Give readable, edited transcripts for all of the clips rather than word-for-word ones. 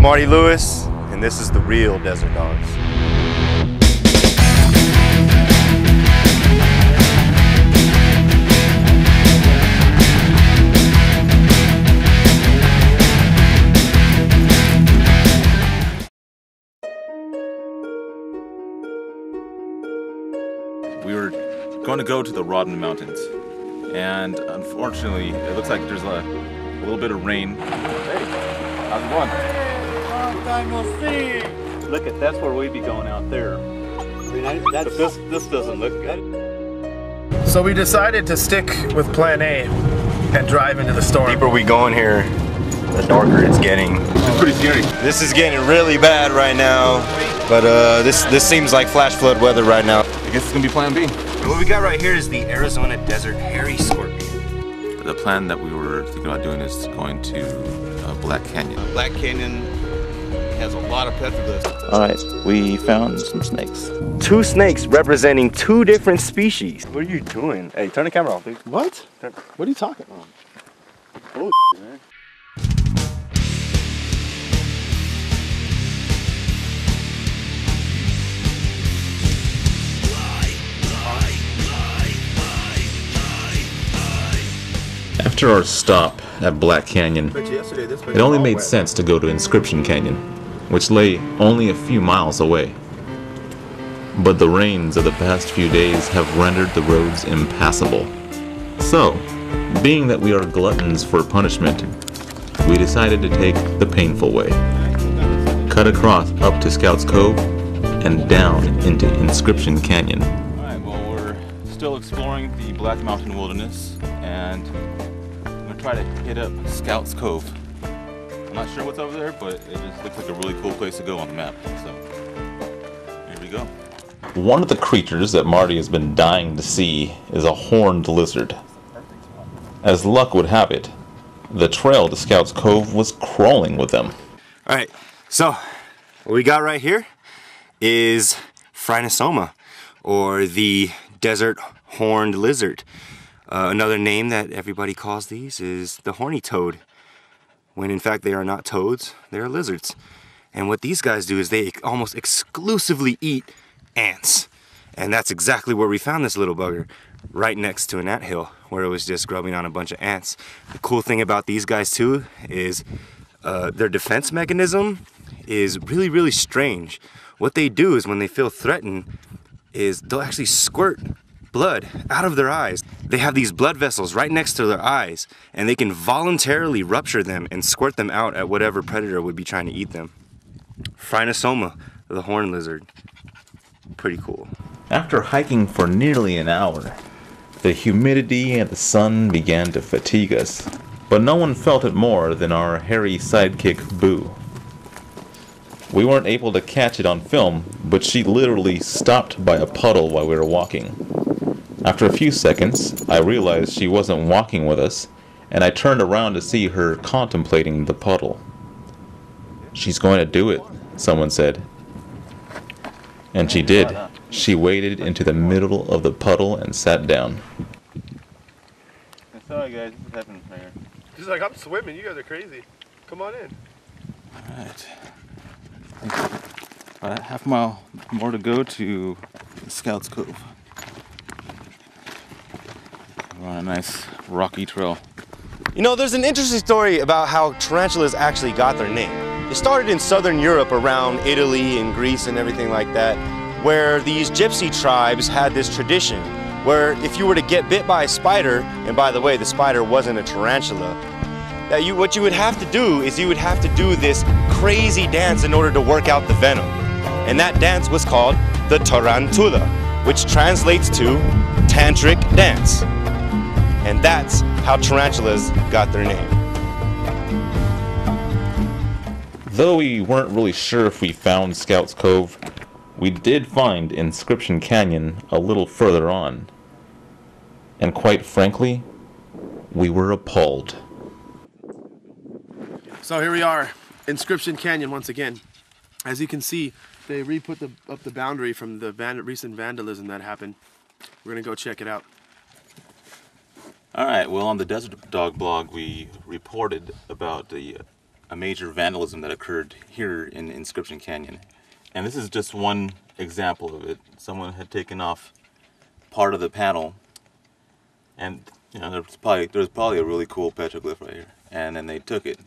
Marty Lewis, and this is the real Desert Dogs. We were going to go to the Rodden Mountains, and unfortunately, it looks like there's a little bit of rain. Hey, how's it going? Long time no see. Look at that's where we'd be going out there. I mean, this doesn't look good. So we decided to stick with Plan A and drive into the storm. The deeper we go in here, the darker it's getting. It's pretty scary. This is getting really bad right now, but this seems like flash flood weather right now. I guess it's gonna be Plan B. And what we got right here is the Arizona Desert Hairy Scorpion. The plan that we were thinking about doing is going to Black Canyon. Black Canyon has a lot of petroglyphs. Alright, we found some snakes. 2 snakes representing 2 different species. What are you doing? Hey, turn the camera off, dude. What? What are you talking about? Oh, man. After our stop at Black Canyon, it only made sense to go to Inscription Canyon, which lay only a few miles away. But the rains of the past few days have rendered the roads impassable. So, being that we are gluttons for punishment, we decided to take the painful way. Cut across up to Scouts Cove and down into Inscription Canyon. Alright, well, we're still exploring the Black Mountain Wilderness, and I'm gonna try to hit up Scouts Cove. I'm not sure what's over there, but it just looks like a really cool place to go on the map. So, here we go. One of the creatures that Marty has been dying to see is a horned lizard. As luck would have it, the trail to Scouts Cove was crawling with them. Alright, so what we got right here is Phrynosoma, or the desert horned lizard. Another name that everybody calls these is the horny toad, when in fact they are not toads, they are lizards. And what these guys do is they almost exclusively eat ants. And that's exactly where we found this little bugger, right next to an anthill, where it was just grubbing on a bunch of ants. The cool thing about these guys too is their defense mechanism is really, really strange. What they do is when they feel threatened is they'll actually squirt blood out of their eyes. They have these blood vessels right next to their eyes, and they can voluntarily rupture them and squirt them out at whatever predator would be trying to eat them. Phrynosoma, the horned lizard. Pretty cool. After hiking for nearly an hour, the humidity and the sun began to fatigue us, but no one felt it more than our hairy sidekick, Boo. We weren't able to catch it on film, but she literally stopped by a puddle while we were walking. After a few seconds, I realized she wasn't walking with us, and I turned around to see her contemplating the puddle. "She's going to do it," someone said. And she did. She waded into the middle of the puddle and sat down. Sorry guys, this is happening right here. She's like, I'm swimming, you guys are crazy. Come on in. Alright. About a half mile more to go to Scouts Cove. We're on a nice rocky trail. You know, there's an interesting story about how tarantulas actually got their name. It started in southern Europe around Italy and Greece and everything like that, where these gypsy tribes had this tradition where if you were to get bit by a spider, and by the way, the spider wasn't a tarantula, that what you would have to do is you would have to do this crazy dance in order to work out the venom. And that dance was called the Tarantula, which translates to tantric dance. And that's how tarantulas got their name. Though we weren't really sure if we found Scouts Cove, we did find Inscription Canyon a little further on. And quite frankly, we were appalled. So here we are, Inscription Canyon once again. As you can see, they re-put up the boundary from the recent vandalism that happened. We're gonna go check it out. Alright, well on the Desert Dog blog we reported about the a major vandalism that occurred here in Inscription Canyon. And this is just one example of it. Someone had taken off part of the panel, and you know, there was probably a really cool petroglyph right here, and then they took it.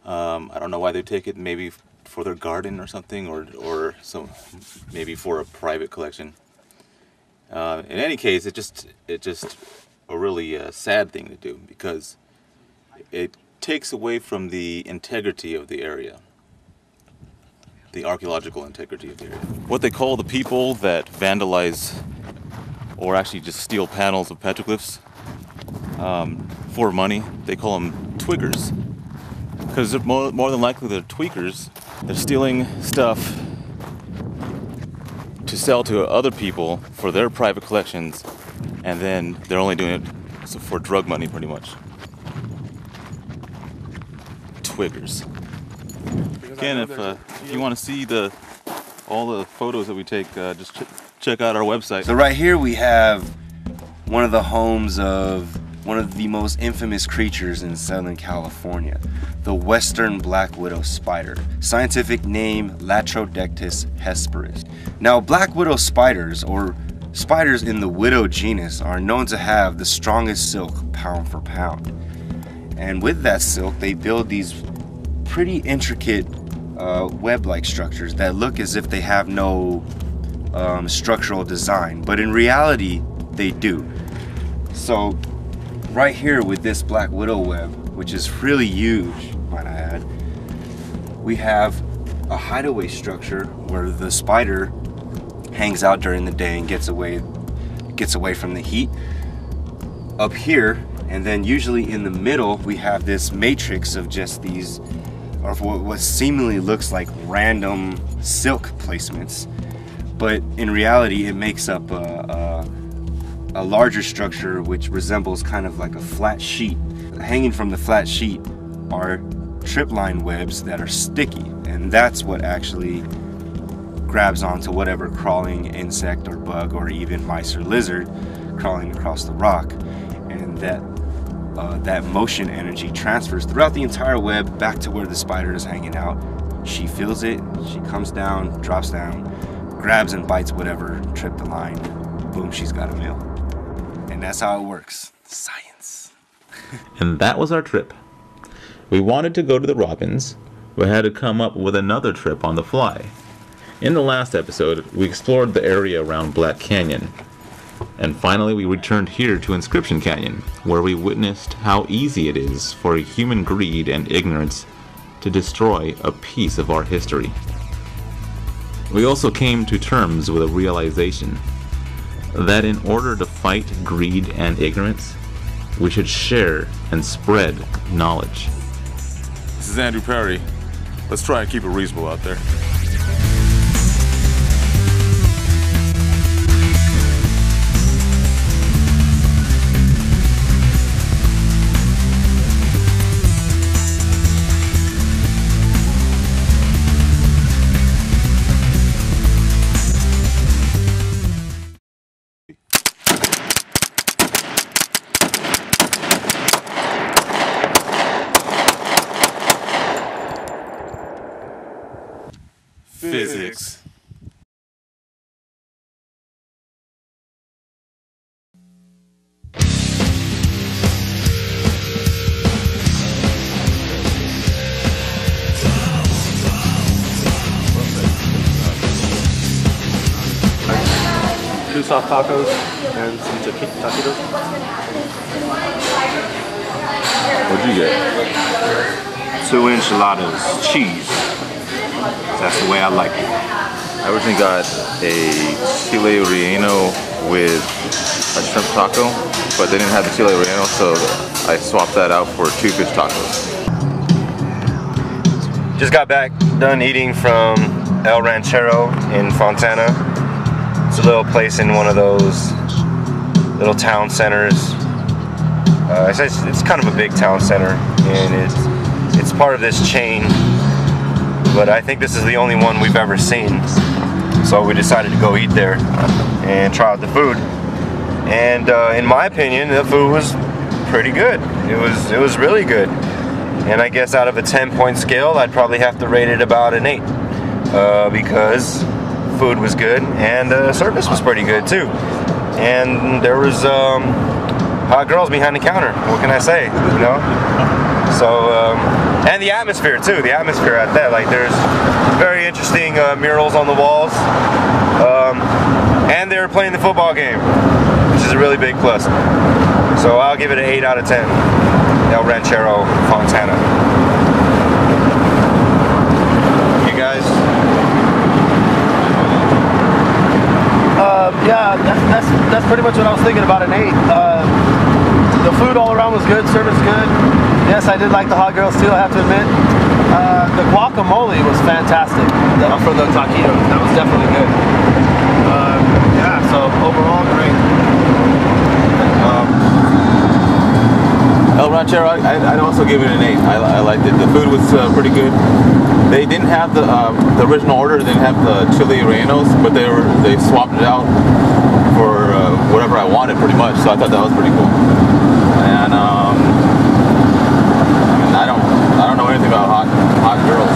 I don't know why they take it, maybe for their garden or something, or maybe for a private collection. In any case, it's just a really sad thing to do, because it takes away from the integrity of the area, the archaeological integrity of the area. What they call the people that vandalize or actually just steal panels of petroglyphs for money, they call them twiggers. Because more than likely they're tweakers. They're stealing stuff to sell to other people for their private collections, and then they're only doing it for drug money, pretty much. Twiggers. Again, if you want to see all the photos that we take, just check out our website. So right here we have one of the homes of one of the most infamous creatures in Southern California, the Western Black Widow spider. Scientific name Latrodectus hesperus. Now, Black Widow spiders, or spiders in the widow genus, are known to have the strongest silk pound for pound. And with that silk, they build these pretty intricate web-like structures that look as if they have no structural design, but in reality, they do. So, right here with this Black Widow web, which is really huge, might I add, we have a hideaway structure where the spider hangs out during the day and gets away from the heat. Up here, and then usually in the middle, we have this matrix of just these, or what seemingly looks like random silk placements, but in reality, it makes up a larger structure which resembles kind of like a flat sheet. Hanging from the flat sheet are tripline webs that are sticky, and that's what actually grabs onto whatever crawling insect or bug or even mice or lizard crawling across the rock, and that motion energy transfers throughout the entire web back to where the spider is hanging out. She feels it, she comes down, drops down, grabs and bites whatever tripped the line. Boom, she's got a meal. And that's how it works. Science. And that was our trip. We wanted to go to the Robins, but had to come up with another trip on the fly. In the last episode, we explored the area around Black Canyon. And finally, we returned here to Inscription Canyon, where we witnessed how easy it is for human greed and ignorance to destroy a piece of our history. We also came to terms with a realization that in order to fight greed and ignorance, we should share and spread knowledge. This is Andrew Perry. Let's try and keep it reasonable out there. Physics. Two soft tacos and some taquitos. What'd you get? 2 enchiladas, cheese. That's the way I like it. I originally got a chile relleno with a shrimp taco, but they didn't have the chile relleno, so I swapped that out for 2 fish tacos. Just got back done eating from El Ranchero in Fontana. It's a little place in one of those little town centers. It's kind of a big town center, and it's part of this chain. But I think this is the only one we've ever seen, so we decided to go eat there and try out the food. And in my opinion, the food was pretty good. It was really good. And I guess out of a 10-point scale, I'd probably have to rate it about an 8. Because food was good and service was pretty good too. And there was hot girls behind the counter. What can I say? You know. So and the atmosphere too. The atmosphere at that, like there's very interesting murals on the walls. And they were playing the football game, which is a really big plus. So I'll give it an 8 out of 10. El Ranchero, Fontana. You guys? Yeah, that's pretty much what I was thinking about an 8. The food all around was good, service good. Yes, I did like the hot girls too, I have to admit. The guacamole was fantastic for the taquitos. That was definitely good. Yeah, so overall great. El Ranchero, I'd also give it an 8. I liked it. The food was pretty good. They didn't have the original order. They didn't have the chili rellenos, but they swapped it out for whatever I wanted, pretty much. So I thought that was pretty cool. And I don't know anything about hot girls,